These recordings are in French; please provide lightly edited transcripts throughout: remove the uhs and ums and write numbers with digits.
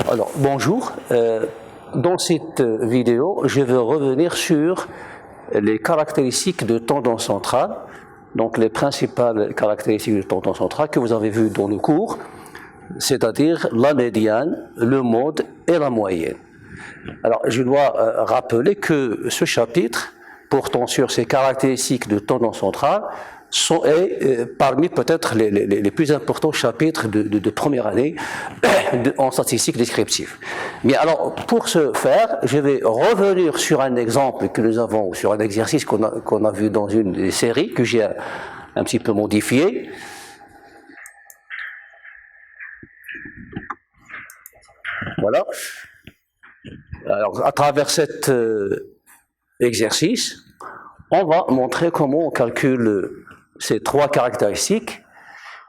Alors, bonjour. Dans cette vidéo, je vais revenir sur les caractéristiques de tendance centrale, donc les principales caractéristiques de tendance centrale que vous avez vues dans le cours, c'est-à-dire la médiane, le mode et la moyenne. Alors, je dois rappeler que ce chapitre, portant sur ces caractéristiques de tendance centrale, est parmi peut-être les plus importants chapitres de première année en statistique descriptive. Mais alors, pour ce faire, je vais revenir sur un exemple que nous avons, sur un exercice qu'on a vu dans une des séries, que j'ai un petit peu modifié. Voilà. Alors, à travers cet exercice, on va montrer comment on calcule ces trois caractéristiques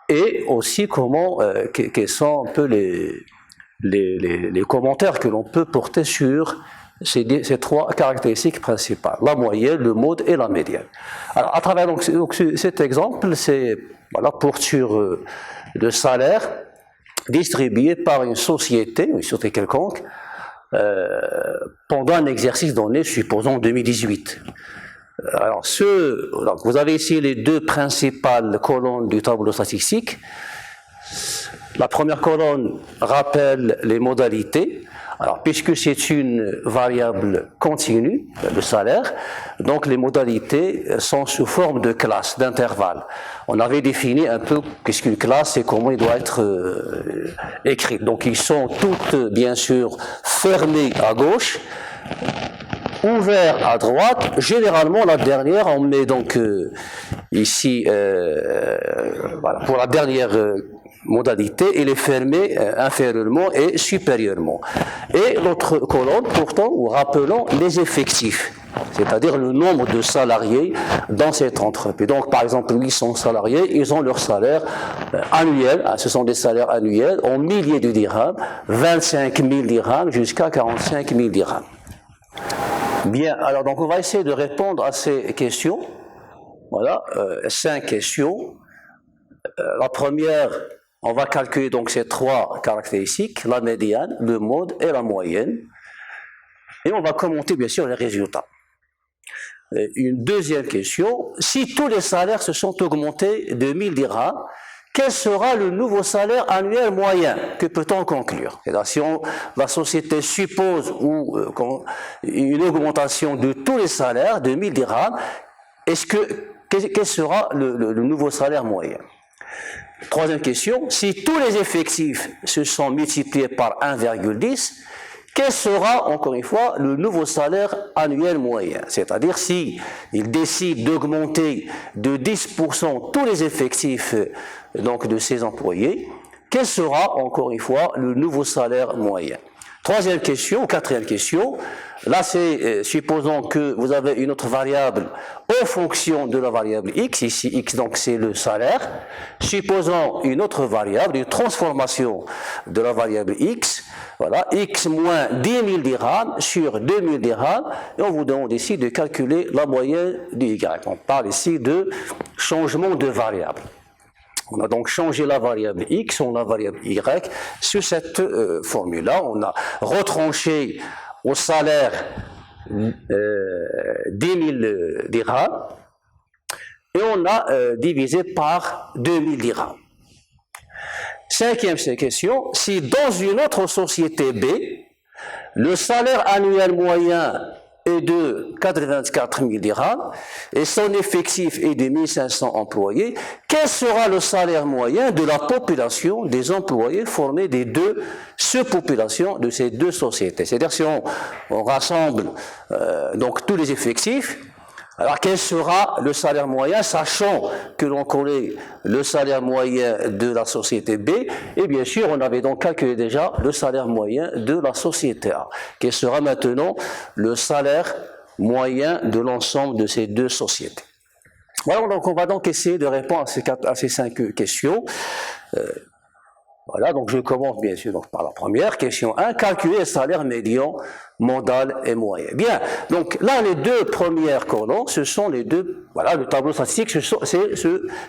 et aussi comment, quels sont un peu les commentaires que l'on peut porter sur ces trois caractéristiques principales, la moyenne, le mode et la médiane. Alors, à travers donc cet exemple, c'est porte sur le salaire distribué par une société quelconque, pendant un exercice donné, supposons 2018. Alors, donc vous avez ici les deux principales colonnes du tableau statistique. La première colonne rappelle les modalités. Alors, puisque c'est une variable continue, le salaire, donc les modalités sont sous forme de classes, d'intervalles. On avait défini un peu qu'est-ce qu'une classe et comment il doit être écrit. Donc, ils sont toutes, bien sûr, fermées à gauche, ouvertes à droite. Généralement, la dernière, on met donc ici, voilà, pour la dernière modalité, il est fermé inférieurement et supérieurement. Et l'autre colonne, pourtant, ou rappelons les effectifs, c'est-à-dire le nombre de salariés dans cette entreprise. Donc, par exemple, 800 salariés, ils ont leur salaire annuel, ce sont des salaires annuels, en milliers de dirhams, 25 000 dirhams jusqu'à 45 000 dirhams. Bien, alors donc on va essayer de répondre à ces questions. Voilà, 5 questions. La première, on va calculer donc ces trois caractéristiques, la médiane, le mode et la moyenne. Et on va commenter bien sûr les résultats. Une deuxième question, si tous les salaires se sont augmentés de 1000 dirhams, quel sera le nouveau salaire annuel moyen? Que peut-on conclure? Si la société suppose une augmentation de tous les salaires de 1000 dirhams, quel sera le nouveau salaire moyen? Troisième question, si tous les effectifs se sont multipliés par 1,10, quel sera, encore une fois, le nouveau salaire annuel moyen? C'est-à-dire, si il décide d'augmenter de 10% tous les effectifs donc de ses employés, quel sera, encore une fois, le nouveau salaire moyen? Troisième question, ou quatrième question, là c'est, supposons que vous avez une autre variable en fonction de la variable x, ici x donc c'est le salaire, supposons une autre variable, une transformation de la variable x, voilà, x moins 10 000 dirhams sur 2000 dirhams, et on vous demande ici de calculer la moyenne du y. On parle ici de changement de variable. On a donc changé la variable x en la variable y sur cette formule-là. On a retranché au salaire 10 000 dirhams et on a divisé par 2000 dirhams. Cinquième question, si dans une autre société B, le salaire annuel moyen est de 84 000 dirhams et son effectif est de 1500 employés, quel sera le salaire moyen de la population des employés formés des deux sous-populations de ces deux sociétés? C'est-à-dire si on rassemble donc tous les effectifs, alors quel sera le salaire moyen, sachant que l'on connaît le salaire moyen de la société B, et bien sûr on avait donc calculé déjà le salaire moyen de la société A. Quel sera maintenant le salaire moyen de l'ensemble de ces deux sociétés? Voilà, donc on va donc essayer de répondre à ces 5 questions. Voilà, donc je commence bien sûr donc, par la première question 1, calculer le salaire médian, modal et moyen. Bien, donc là les deux premières colonnes, ce sont les deux, voilà, le tableau statistique, c'est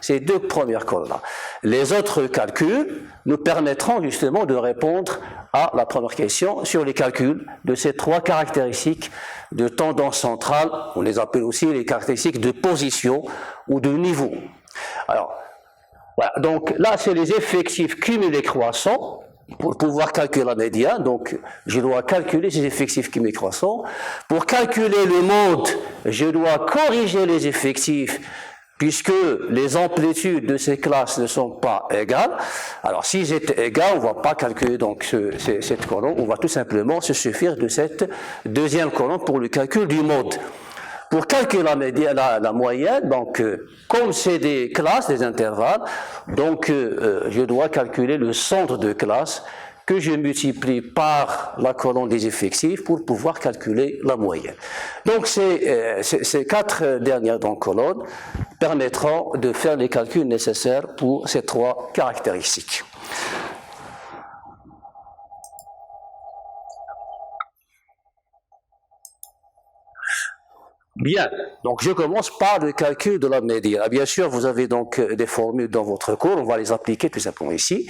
ces deux premières colonnes-là. Les autres calculs nous permettront justement de répondre à la première question sur les calculs de ces trois caractéristiques de tendance centrale, on les appelle aussi les caractéristiques de position ou de niveau. Alors, voilà, donc là, c'est les effectifs cumulés croissants pour pouvoir calculer la médiane. Donc, je dois calculer ces effectifs cumulés croissants. Pour calculer le mode, je dois corriger les effectifs puisque les amplitudes de ces classes ne sont pas égales. Alors, s'ils étaient égaux, on ne va pas calculer donc cette colonne. On va tout simplement se suffire de cette deuxième colonne pour le calcul du mode. Pour calculer la moyenne, donc comme c'est des classes, des intervalles, donc je dois calculer le centre de classe que je multiplie par la colonne des effectifs pour pouvoir calculer la moyenne. Donc ces quatre dernières colonnes permettront de faire les calculs nécessaires pour ces trois caractéristiques. Bien, donc je commence par le calcul de la médiane. Bien sûr, vous avez donc des formules dans votre cours, on va les appliquer tout simplement ici.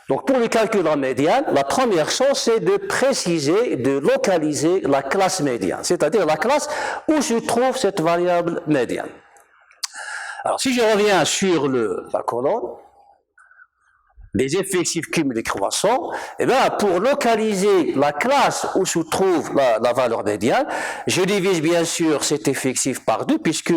Donc pour le calcul de la médiane, la première chose c'est de préciser, de localiser la classe médiane, c'est-à-dire la classe où se trouve cette variable médiane. Alors si je reviens sur la colonne, les effectifs cumulés croissants, eh bien, pour localiser la classe où se trouve la valeur médiane, je divise bien sûr cet effectif par 2, puisque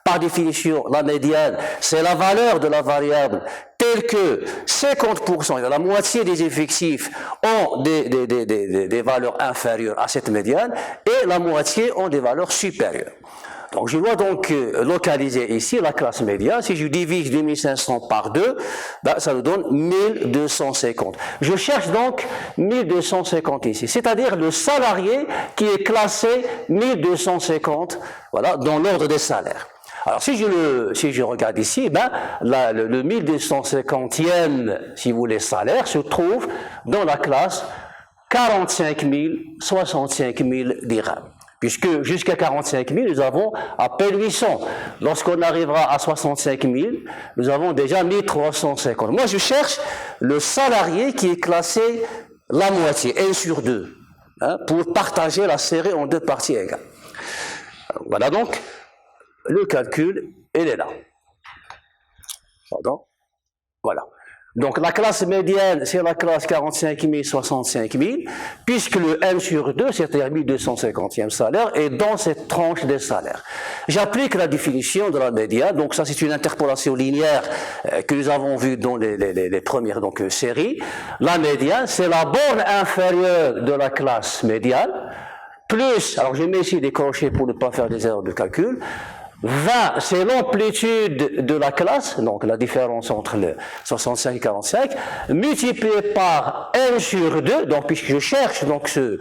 par définition, la médiane, c'est la valeur de la variable telle que 50%, la moitié des effectifs ont des valeurs inférieures à cette médiane, et la moitié ont des valeurs supérieures. Donc je dois donc localiser ici la classe médiane. Si je divise 2500 par 2, ben, ça nous donne 1250. Je cherche donc 1250 ici, c'est-à-dire le salarié qui est classé 1250, voilà, dans l'ordre des salaires. Alors si je regarde ici, ben, le 1250e, si vous voulez, salaire se trouve dans la classe 45 000, 65 000 dirhams. Puisque jusqu'à 45 000, nous avons à peine 800. Lorsqu'on arrivera à 65 000, nous avons déjà 1350. Moi, je cherche le salarié qui est classé la moitié, 1 sur 2, hein, pour partager la série en deux parties égales. Voilà donc, le calcul, il est là. Pardon. Voilà. Donc la classe médiane, c'est la classe 45 000, 65 000, puisque le 1 sur 2, c'est-à-dire 1250e salaire, est dans cette tranche des salaires. J'applique la définition de la médiane, donc ça c'est une interpolation linéaire que nous avons vue dans les premières séries. La médiane, c'est la borne inférieure de la classe médiane, plus, alors je mets ici des crochets pour ne pas faire des erreurs de calcul, 20, c'est l'amplitude de la classe, donc la différence entre le 65 et 45, multiplié par 1 sur 2, donc puisque je cherche donc ce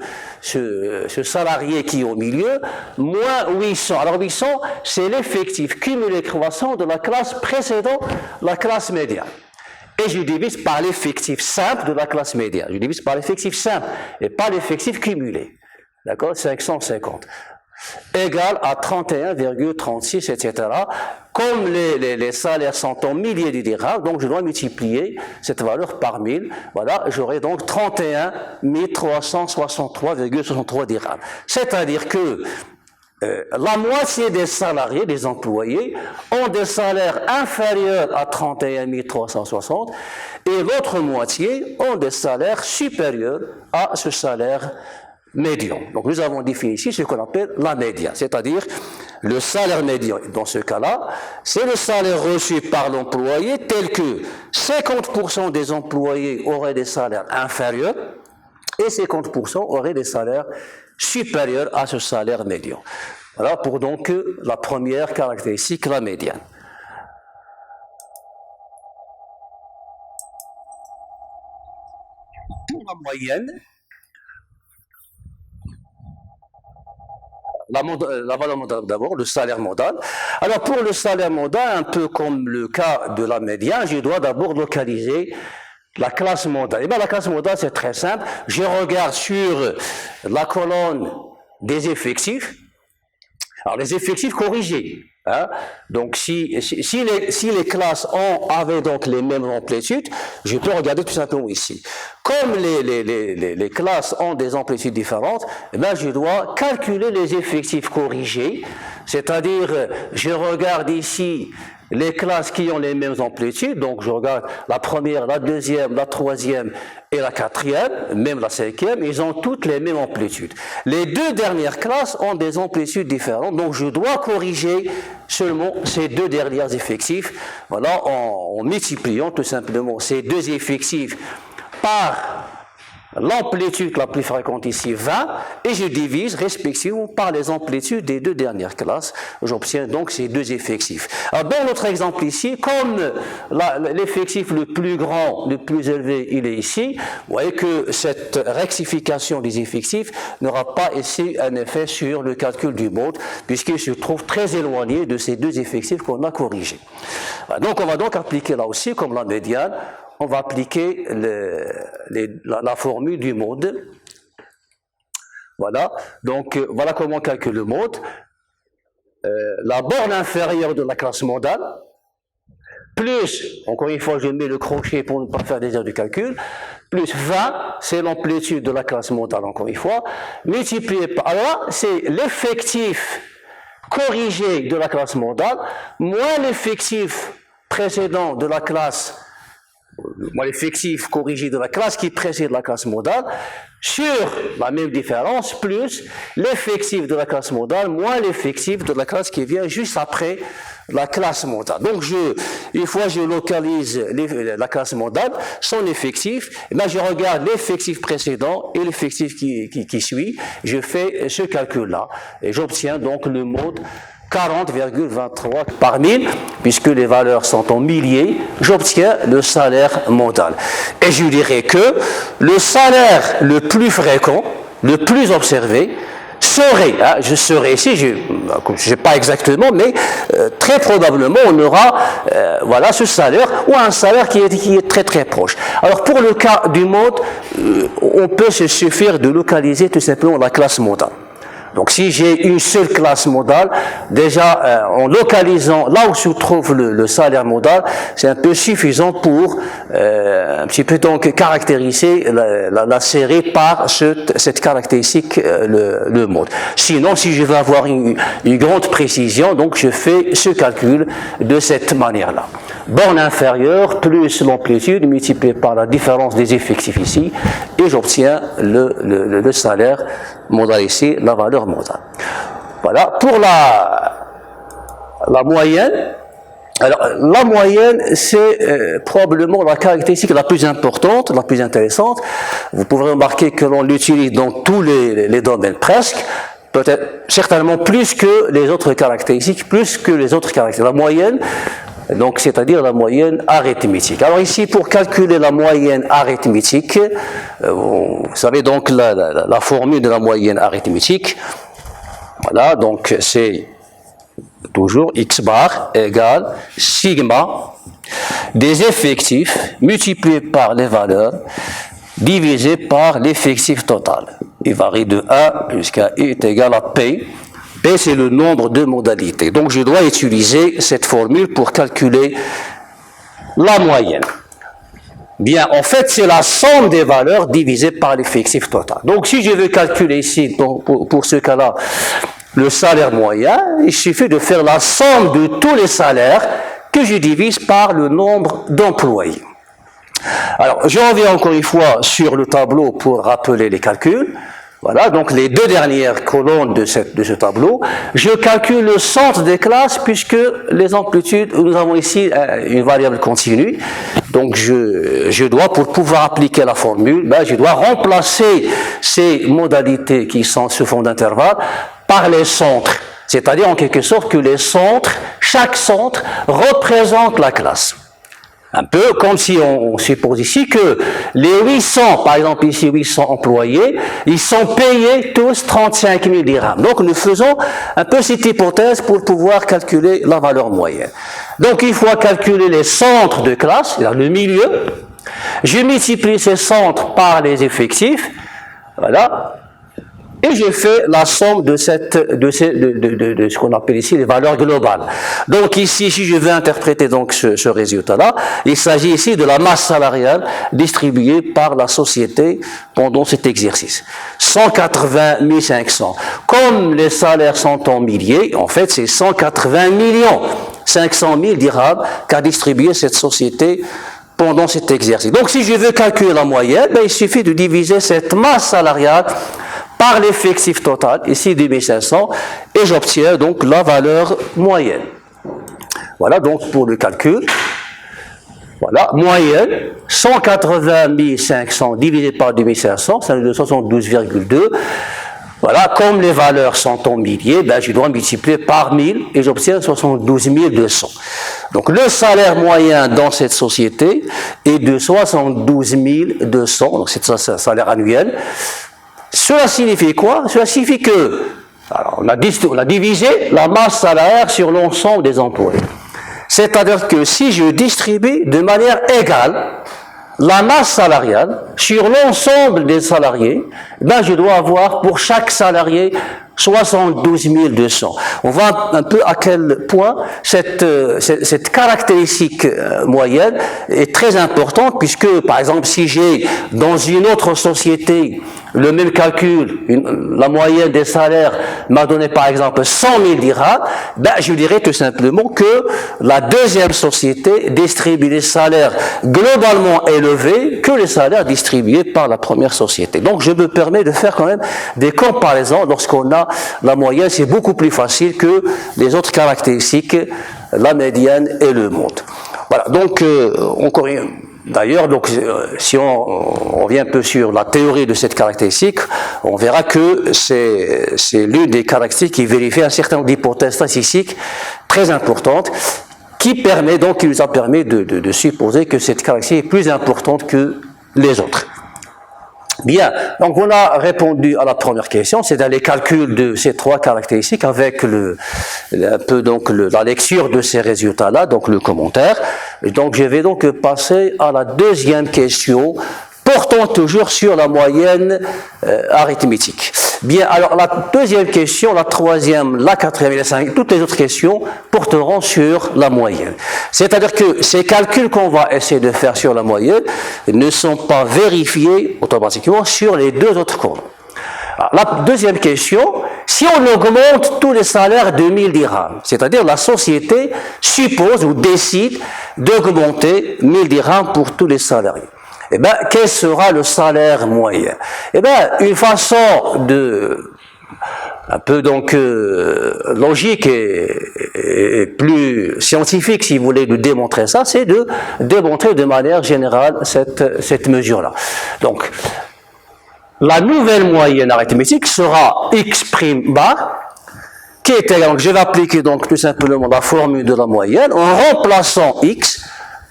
salarié qui est au milieu, moins 800. Alors 800, c'est l'effectif cumulé croissant de la classe précédant la classe médiane. Et je divise par l'effectif simple de la classe médiane. Je divise par l'effectif simple et pas l'effectif cumulé. D'accord, 550. Égal à 31,36, etc. Comme les salaires sont en milliers de dirhams, donc je dois multiplier cette valeur par 1000. Voilà, j'aurai donc 31 363,63 dirhams. C'est-à-dire que la moitié des salariés, des employés, ont des salaires inférieurs à 31 360 et l'autre moitié ont des salaires supérieurs à ce salaire médian. Donc nous avons défini ici ce qu'on appelle la médiane, c'est-à-dire le salaire médian. Dans ce cas-là, c'est le salaire reçu par l'employé tel que 50% des employés auraient des salaires inférieurs et 50% auraient des salaires supérieurs à ce salaire médian. Voilà pour donc la première caractéristique, la médiane. Pour la moyenne, la valeur modale d'abord, le salaire modal. Alors pour le salaire modal, un peu comme le cas de la médiane, je dois d'abord localiser la classe modale. Eh bien, la classe modale, c'est très simple. Je regarde sur la colonne des effectifs. Alors, les effectifs corrigés. Hein? Donc, si les classes avaient donc les mêmes amplitudes, je peux regarder tout simplement ici. Comme les classes ont des amplitudes différentes, eh bien, je dois calculer les effectifs corrigés, c'est-à-dire, je regarde ici les classes qui ont les mêmes amplitudes, donc je regarde la première, la deuxième, la troisième et la quatrième, même la cinquième, ils ont toutes les mêmes amplitudes. Les deux dernières classes ont des amplitudes différentes, donc je dois corriger seulement ces deux derniers effectifs, voilà, en multipliant tout simplement ces deux effectifs par l'amplitude la plus fréquente ici, 20, et je divise respectivement par les amplitudes des deux dernières classes. J'obtiens donc ces deux effectifs. Alors, dans notre exemple ici, comme l'effectif le plus grand, le plus élevé, il est ici, vous voyez que cette rectification des effectifs n'aura pas ici un effet sur le calcul du mode, puisqu'il se trouve très éloigné de ces deux effectifs qu'on a corrigés. Donc, on va donc appliquer là aussi, comme la médiane, on va appliquer la formule du mode. Voilà. Donc, voilà comment on calcule le mode. La borne inférieure de la classe modale, plus, encore une fois, je mets le crochet pour ne pas faire des erreurs de calcul, plus 20, c'est l'amplitude de la classe modale, encore une fois, multiplié par, alors, c'est l'effectif corrigé de la classe modale, moins l'effectif précédent de la classe l'effectif corrigé de la classe qui précède la classe modale, sur la même différence, plus l'effectif de la classe modale, moins l'effectif de la classe qui vient juste après la classe modale. Donc, une fois que je localise la classe modale, son effectif, je regarde l'effectif précédent et l'effectif qui suit, je fais ce calcul-là, et j'obtiens donc le mode 40,23 par 1000, puisque les valeurs sont en milliers, j'obtiens le salaire modal. Et je dirais que le salaire le plus fréquent, le plus observé, serait, je serais ici, je ne sais pas exactement, mais très probablement on aura voilà, ce salaire, ou un salaire qui est très très proche. Alors pour le cas du mode, on peut se suffire de localiser tout simplement la classe modale. Donc si j'ai une seule classe modale, déjà en localisant là où se trouve le salaire modal, c'est un peu suffisant pour un petit peu donc caractériser la série par cette caractéristique, le mode. Sinon, si je veux avoir une grande précision, donc je fais ce calcul de cette manière-là. Borne inférieure plus l'amplitude multiplié par la différence des effectifs ici, et j'obtiens le salaire modal ici, la valeur modale. Voilà. Pour la moyenne, alors la moyenne, c'est probablement la caractéristique la plus importante, la plus intéressante. Vous pourrez remarquer que l'on l'utilise dans tous les domaines presque, peut-être certainement plus que les autres caractéristiques, La moyenne, donc c'est-à-dire la moyenne arithmétique. Alors ici, pour calculer la moyenne arithmétique, vous savez donc la formule de la moyenne arithmétique. Voilà, donc c'est toujours x bar égale sigma des effectifs multipliés par les valeurs divisé par l'effectif total. Il varie de 1 jusqu'à i est égal à p. P, c'est le nombre de modalités. Donc, je dois utiliser cette formule pour calculer la moyenne. Bien, en fait, c'est la somme des valeurs divisée par l'effectif total. Donc, si je veux calculer ici, pour ce cas-là, le salaire moyen, il suffit de faire la somme de tous les salaires que je divise par le nombre d'employés. Alors, je reviens encore une fois sur le tableau pour rappeler les calculs. Voilà, donc les deux dernières colonnes de ce tableau, je calcule le centre des classes puisque les amplitudes, nous avons ici une variable continue, donc je dois, pour pouvoir appliquer la formule, je dois remplacer ces modalités qui sont sous forme d'intervalle par les centres, c'est-à-dire en quelque sorte que les centres, chaque centre représente la classe. Un peu comme si on suppose ici que les 800, par exemple ici 800 employés, ils sont payés tous 35 000 dirhams. Donc nous faisons un peu cette hypothèse pour pouvoir calculer la valeur moyenne. Donc il faut calculer les centres de classe, le milieu, Je multiplie ces centres par les effectifs, voilà, et je fais la somme de ce qu'on appelle ici les valeurs globales. Donc ici, si je veux interpréter donc ce résultat-là, il s'agit ici de la masse salariale distribuée par la société pendant cet exercice. 180 500. Comme les salaires sont en milliers, en fait, c'est 180 500 000 dirhams qu'a distribué cette société pendant cet exercice. Donc si je veux calculer la moyenne, il suffit de diviser cette masse salariale par l'effectif total, ici 2500, et j'obtiens donc la valeur moyenne. Voilà donc pour le calcul. Voilà, moyenne, 180 500 divisé par 2500, ça nous donne 72,2. Voilà, comme les valeurs sont en milliers, je dois multiplier par 1000 et j'obtiens 72 200. Donc le salaire moyen dans cette société est de 72 200, donc c'est un salaire annuel. Cela signifie quoi? Cela signifie que on a divisé la masse salariale sur l'ensemble des employés. C'est-à-dire que si je distribue de manière égale la masse salariale sur l'ensemble des salariés, je dois avoir pour chaque salarié 72 200. On voit un peu à quel point cette caractéristique moyenne est très importante, puisque, par exemple, si j'ai dans une autre société le même calcul, la moyenne des salaires m'a donné par exemple 100 000 dirhams, je dirais tout simplement que la deuxième société distribue les salaires globalement élevés que les salaires distribués par la première société. Donc je me permets de faire quand même des comparaisons. Lorsqu'on a la moyenne, c'est beaucoup plus facile que les autres caractéristiques, la médiane et le monde. Voilà, donc encore une... D'ailleurs, donc, si on revient un peu sur la théorie de cette caractéristique, on verra que c'est l'une des caractéristiques qui vérifie un certain nombre d'hypothèses statistiques très importantes, qui nous a permis de supposer que cette caractéristique est plus importante que les autres. Bien, donc on a répondu à la première question, c'est-à-dire les calculs de ces trois caractéristiques avec la lecture de ces résultats-là, donc le commentaire. Et donc je vais donc passer à la deuxième question, portant toujours sur la moyenne arithmétique. Bien, alors la deuxième question, la troisième, la quatrième et la cinquième, toutes les autres questions porteront sur la moyenne. C'est-à-dire que ces calculs qu'on va essayer de faire sur la moyenne ne sont pas vérifiés automatiquement sur les deux autres colonnes. Alors, la deuxième question, si on augmente tous les salaires de 1000 dirhams, c'est-à-dire la société suppose ou décide d'augmenter 1000 dirhams pour tous les salariés. Quel sera le salaire moyen? Une façon un peu donc logique et plus scientifique, si vous voulez, de démontrer ça, c'est de démontrer de manière générale cette mesure-là. Donc, la nouvelle moyenne arithmétique sera x' bar, qui est égal, donc je vais appliquer donc tout simplement la formule de la moyenne en remplaçant x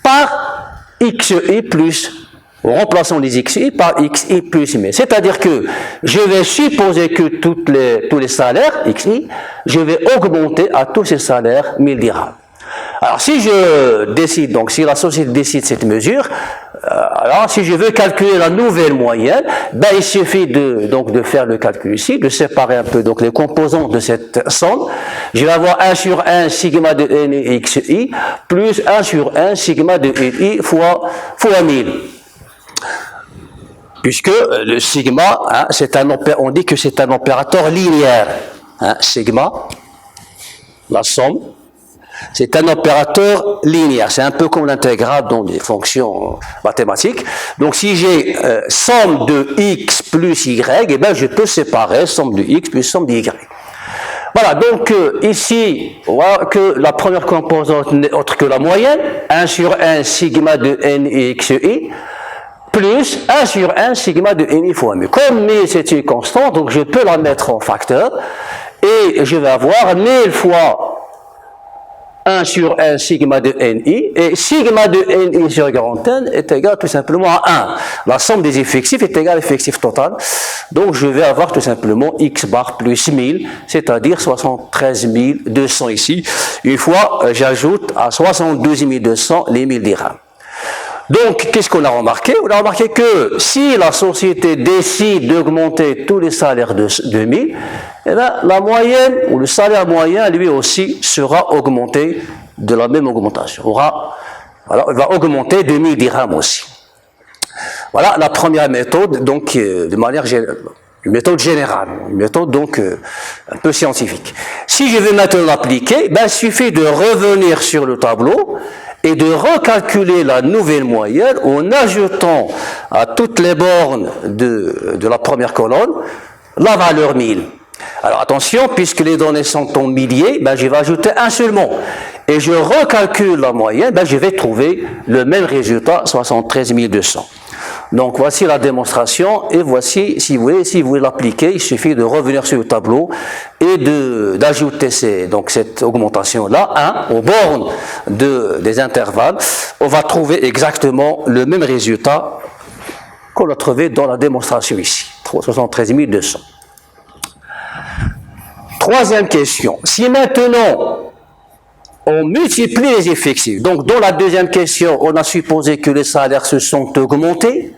par xi plus, en remplaçant les xi par xi plus mi. C'est-à-dire que je vais supposer que tous les salaires xi, je vais augmenter à tous ces salaires 1000 dirhams. Alors si je décide, donc si la société décide cette mesure, alors si je veux calculer la nouvelle moyenne, il suffit de faire le calcul ici, de séparer un peu donc les composants de cette somme. Je vais avoir 1 sur 1 sigma de ni xi plus 1 sur 1 sigma de ni fois 1000. Puisque le sigma, on dit que c'est un opérateur linéaire. Sigma, la somme, c'est un opérateur linéaire. C'est un peu comme l'intégrale dans les fonctions mathématiques. Donc si j'ai somme de x plus y, je peux séparer somme de x plus somme de y. Voilà, donc ici, on voit que la première composante n'est autre que la moyenne, 1 sur 1 sigma de ni xi, plus 1 sur 1 sigma de ni fois mu. Comme mi c'est une constante, donc je peux la mettre en facteur, et je vais avoir 1000 fois 1 sur 1 sigma de ni, et sigma de ni sur grand N est égal tout simplement à 1. La somme des effectifs est égale à l'effectif total, donc je vais avoir tout simplement x bar plus 1000, c'est-à-dire 73 200 ici, une fois j'ajoute à 72 200 les 1000 dirhams. Donc, qu'est-ce qu'on a remarqué? On a remarqué que si la société décide d'augmenter tous les salaires de 2000, eh bien, la moyenne, ou le salaire moyen, lui aussi, sera augmenté de la même augmentation. Voilà, il va augmenter 2000 dirhams aussi. Voilà la première méthode, donc, de manière générale. Une méthode générale, une méthode donc un peu scientifique. Si je vais maintenant l'appliquer, ben, il suffit de revenir sur le tableau et de recalculer la nouvelle moyenne en ajoutant à toutes les bornes de la première colonne la valeur 1000. Alors attention, puisque les données sont en milliers, ben, je vais ajouter un seul mot. Et je recalcule la moyenne, ben, je vais trouver le même résultat, 73 200. Donc voici la démonstration et voici, si vous voulez l'appliquer, il suffit de revenir sur le tableau et d'ajouter cette augmentation-là aux bornes des intervalles. On va trouver exactement le même résultat qu'on a trouvé dans la démonstration ici, 73 200. Troisième question, si maintenant on multiplie les effectifs, donc dans la deuxième question, on a supposé que les salaires se sont augmentés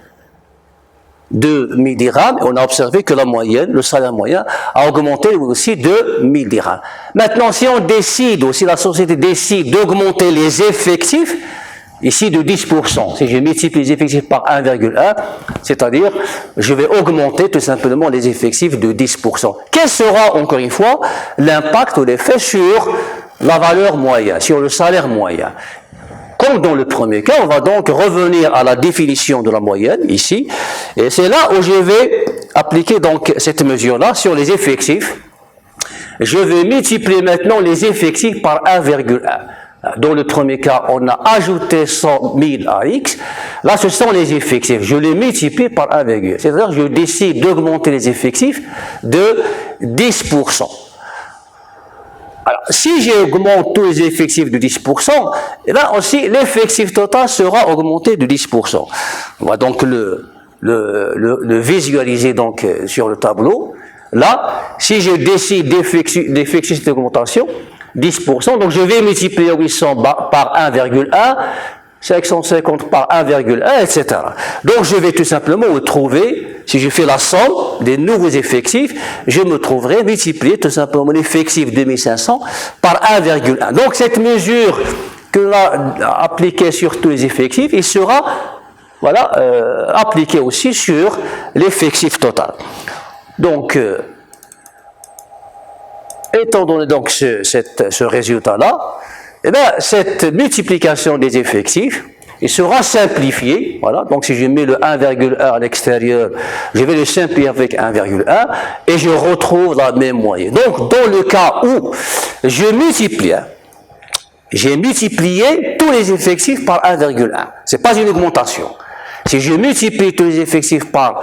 de 1000 dirhams, on a observé que la moyenne, le salaire moyen, a augmenté aussi de 1000 dirhams. Maintenant, si on décide, ou si la société décide d'augmenter les effectifs, ici de 10%, si je multiplie les effectifs par 1,1, c'est-à-dire, je vais augmenter tout simplement les effectifs de 10%. Quel sera, encore une fois, l'impact ou l'effet sur la valeur moyenne, sur le salaire moyen? Comme dans le premier cas, on va donc revenir à la définition de la moyenne, ici, et c'est là où je vais appliquer donc cette mesure-là sur les effectifs. Je vais multiplier maintenant les effectifs par 1,1. Dans le premier cas, on a ajouté 100 000 à X. Là, ce sont les effectifs. Je les multiplie par 1,1. C'est-à-dire que je décide d'augmenter les effectifs de 10%. Alors, si j'augmente tous les effectifs de 10%, eh bien aussi l'effectif total sera augmenté de 10%. On va donc le visualiser donc sur le tableau. Là, si je décide d'effectif d'augmentation, 10%, donc je vais multiplier 800 par 1,1, 550 par 1,1, etc. Donc je vais tout simplement me trouver, si je fais la somme des nouveaux effectifs, je me trouverai multiplier tout simplement l'effectif 2500 par 1,1. Donc cette mesure que l'on a appliquée sur tous les effectifs, il sera appliqué aussi sur l'effectif total. Donc, étant donné donc ce résultat-là, eh bien, cette multiplication des effectifs, il sera simplifié. Voilà. Donc, si je mets le 1,1 à l'extérieur, je vais le simplifier avec 1,1 et je retrouve la même moyenne. Donc, dans le cas où je multiplie, j'ai multiplié tous les effectifs par 1,1. C'est pas une augmentation. Si je multiplie tous les effectifs par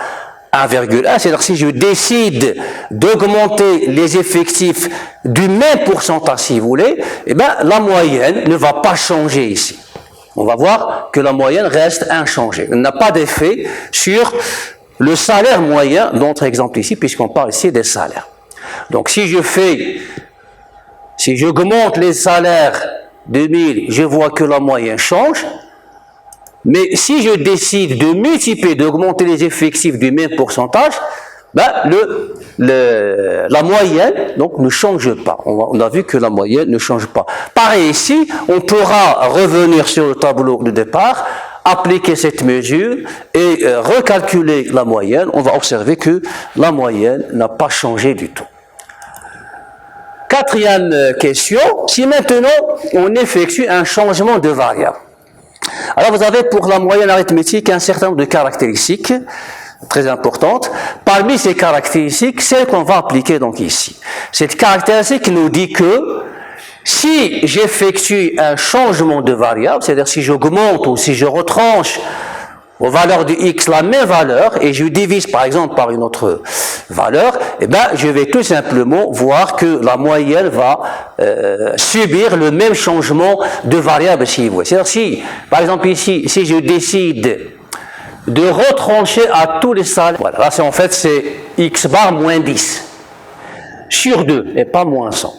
1,1, c'est-à-dire si je décide d'augmenter les effectifs du même pourcentage, si vous voulez, eh bien, la moyenne ne va pas changer ici. On va voir que la moyenne reste inchangée. Elle n'a pas d'effet sur le salaire moyen, dans notre exemple ici, puisqu'on parle ici des salaires. Donc, si j'augmente les salaires de 1000, je vois que la moyenne change. Mais si je décide de multiplier, d'augmenter les effectifs du même pourcentage, ben la moyenne donc ne change pas. On a vu que la moyenne ne change pas. Pareil ici, on pourra revenir sur le tableau de départ, appliquer cette mesure et recalculer la moyenne. On va observer que la moyenne n'a pas changé du tout. Quatrième question, si maintenant on effectue un changement de variable. Alors vous avez pour la moyenne arithmétique un certain nombre de caractéristiques très importantes. Parmi ces caractéristiques, celle qu'on va appliquer donc ici. Cette caractéristique nous dit que si j'effectue un changement de variable, c'est-à-dire si j'augmente ou si je retranche aux valeurs de x la même valeur et je divise par exemple par une autre valeur, eh ben je vais tout simplement voir que la moyenne va subir le même changement de variable si vous voulez. C'est-à-dire si, par exemple ici, si je décide de retrancher à tous les salaires, voilà, là c'est en fait c'est x bar moins 10 sur 2 et pas moins 100.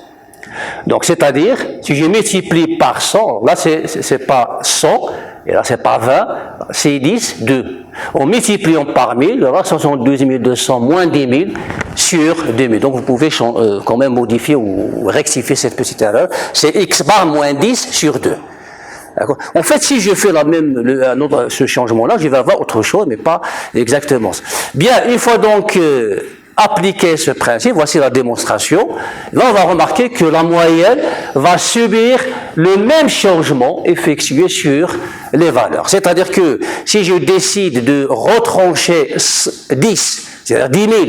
Donc c'est-à-dire, si je multiplie par 100, là c'est pas 100, et là c'est pas 20, c'est 10, 2. En multipliant par 1000, il y aura 72 200 moins 10 000 sur 2000. Donc vous pouvez quand même modifier ou rectifier cette petite erreur. C'est x bar moins 10 sur 2. En fait, si je fais ce changement-là, je vais avoir autre chose, mais pas exactement ça. Bien, une fois donc appliquer ce principe, voici la démonstration. Là, on va remarquer que la moyenne va subir le même changement effectué sur les valeurs. C'est-à-dire que si je décide de retrancher 10, c'est-à-dire 10 000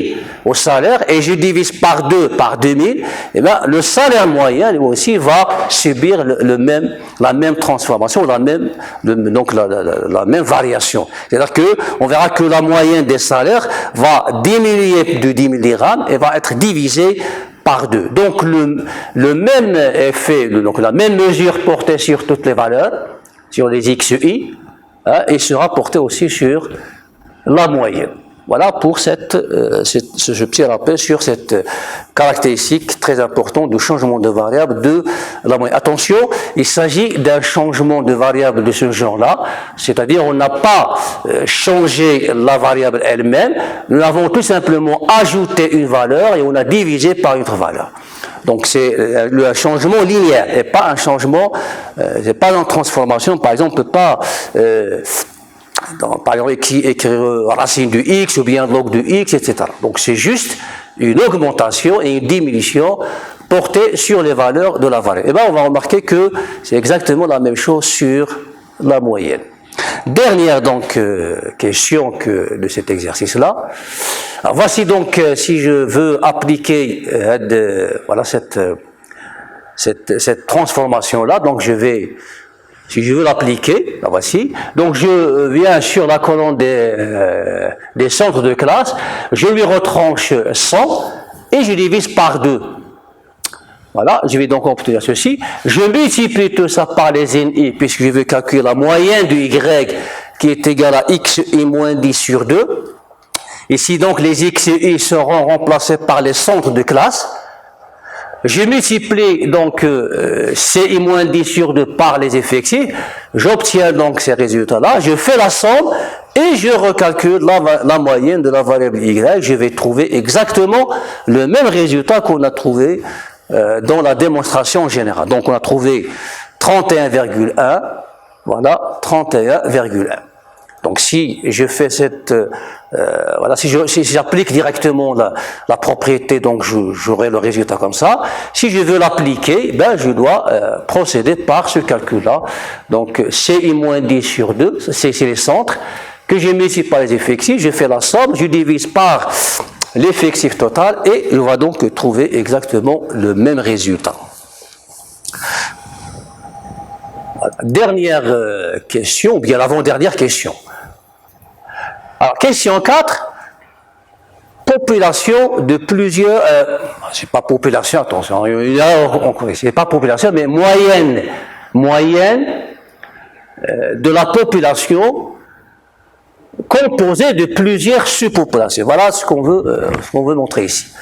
au salaire, et je divise par 2 par 2000, eh bien, le salaire moyen, lui aussi, va subir la même transformation, la même variation. C'est-à-dire qu'on verra que la moyenne des salaires va diminuer de 10 000 dirhams et va être divisée par 2. Donc, le même effet, donc la même mesure portée sur toutes les valeurs, sur les XI, et sera portée aussi sur la moyenne. Voilà pour ce petit rappel sur cette caractéristique très importante du changement de variable de la moyenne. Attention, il s'agit d'un changement de variable de ce genre-là, c'est-à-dire on n'a pas changé la variable elle-même, nous avons tout simplement ajouté une valeur et on a divisé par une autre valeur. Donc c'est un changement linéaire et pas un changement, c'est pas une transformation. Par exemple, on ne peut pas par exemple, écrire racine du x ou bien log du x, etc. Donc c'est juste une augmentation et une diminution portée sur les valeurs de la variable. Et bien on va remarquer que c'est exactement la même chose sur la moyenne. Dernière donc question de cet exercice-là. Alors, voici donc si je veux appliquer voilà cette transformation-là, donc si je veux l'appliquer, la voici. Donc je viens sur la colonne des centres de classe, je lui retranche 100 et je divise par 2. Voilà, je vais donc obtenir ceci. Je multiplie tout ça par les NI, puisque je veux calculer la moyenne du Y qui est égale à XI moins 10 sur 2. Ici donc les XI seront remplacés par les centres de classe. Je multiplie donc CI moins 10 sur 2 par les effectifs, j'obtiens donc ces résultats-là, je fais la somme et je recalcule la moyenne de la variable Y, je vais trouver exactement le même résultat qu'on a trouvé dans la démonstration générale. Donc on a trouvé 31,1, voilà, 31,1. Donc si je fais voilà, si j'applique directement la propriété, donc j'aurai le résultat comme ça. Si je veux l'appliquer, ben je dois procéder par ce calcul-là. Donc CI-10 sur 2, c'est les centres, que je multiplie par les effectifs, je fais la somme, je divise par l'effectif total et je vais donc trouver exactement le même résultat. Dernière question, ou bien l'avant-dernière question. Alors, question 4, population de plusieurs, c'est pas population, attention, c'est pas population, mais moyenne de la population composée de plusieurs sous-populations. Voilà ce qu'on veut montrer ici.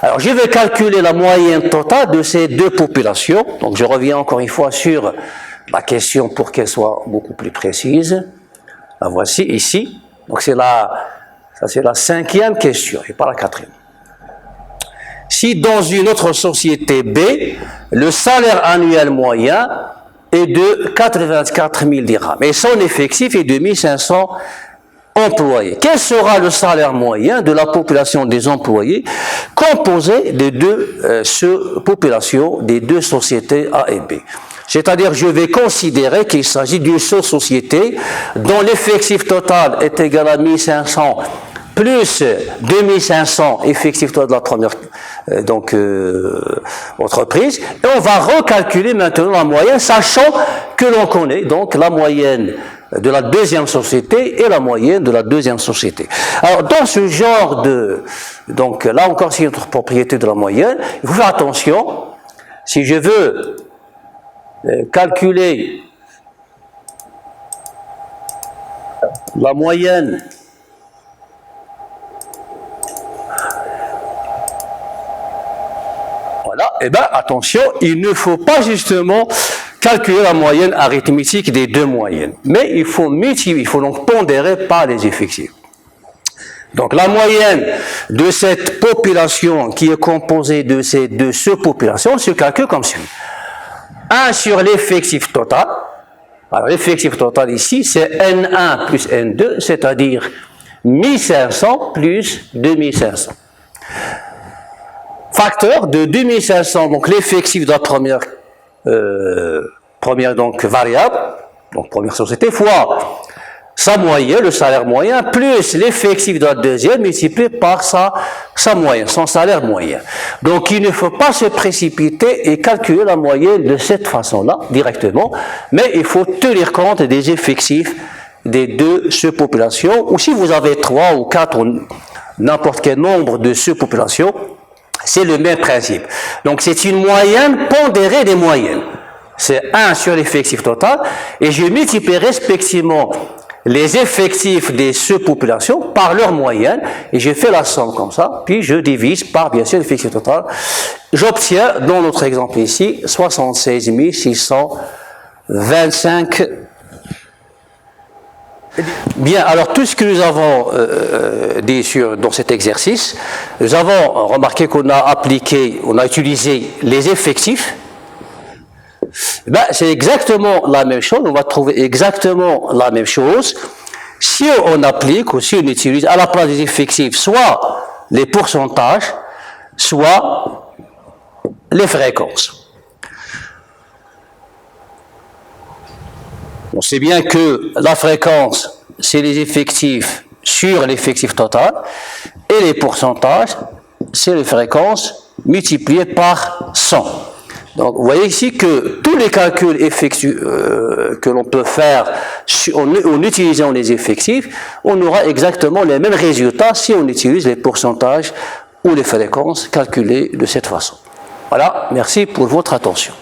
Alors, je vais calculer la moyenne totale de ces deux populations. Donc, je reviens encore une fois sur la question pour qu'elle soit beaucoup plus précise. La voici ici. Donc c'est la 5e question et pas la 4e. Si dans une autre société B, le salaire annuel moyen est de 84 000 dirhams et son effectif est de 1500 employés, quel sera le salaire moyen de la population des employés composée des deux populations des deux sociétés A et B? C'est-à-dire, je vais considérer qu'il s'agit d'une seule société dont l'effectif total est égal à 1500 plus 2500 effectifs total de la première entreprise. Et on va recalculer maintenant la moyenne, sachant que l'on connaît donc la moyenne de la deuxième société et la moyenne de la deuxième société. Alors, dans ce genre donc là encore, c'est notre propriété de la moyenne. Il faut faire attention. Si je veux calculer la moyenne voilà, et bien attention, il ne faut pas justement calculer la moyenne arithmétique des deux moyennes. Mais il faut donc pondérer par les effectifs. Donc la moyenne de cette population qui est composée de ces deux sous-populations se calcule comme suit. 1 sur l'effectif total. Alors l'effectif total ici, c'est N1 plus N2, c'est-à-dire 1500 plus 2500. Facteur de 2500, donc l'effectif de la première donc, variable, donc première société, fois sa moyenne, le salaire moyen, plus l'effectif de la deuxième multiplié par sa moyenne, son salaire moyen. Donc il ne faut pas se précipiter et calculer la moyenne de cette façon-là, directement, mais il faut tenir compte des effectifs des deux sous-populations, ou si vous avez 3 ou 4 ou n'importe quel nombre de sous-populations, c'est le même principe. Donc c'est une moyenne pondérée des moyennes. C'est 1 sur l'effectif total, et je multiplie respectivement les effectifs des sous-populations par leur moyenne, et je fais la somme comme ça, puis je divise par, bien sûr, l'effectif total. J'obtiens, dans notre exemple ici, 76 625. Bien, alors tout ce que nous avons dit dans cet exercice, nous avons remarqué qu'on a utilisé les effectifs. Ben, c'est exactement la même chose, on va trouver exactement la même chose si on applique ou si on utilise à la place des effectifs soit les pourcentages, soit les fréquences. On sait bien que la fréquence, c'est les effectifs sur l'effectif total, et les pourcentages, c'est les fréquences multipliées par 100. Donc, vous voyez ici que tous les calculs que l'on peut faire en utilisant les effectifs, on aura exactement les mêmes résultats si on utilise les pourcentages ou les fréquences calculées de cette façon. Voilà, merci pour votre attention.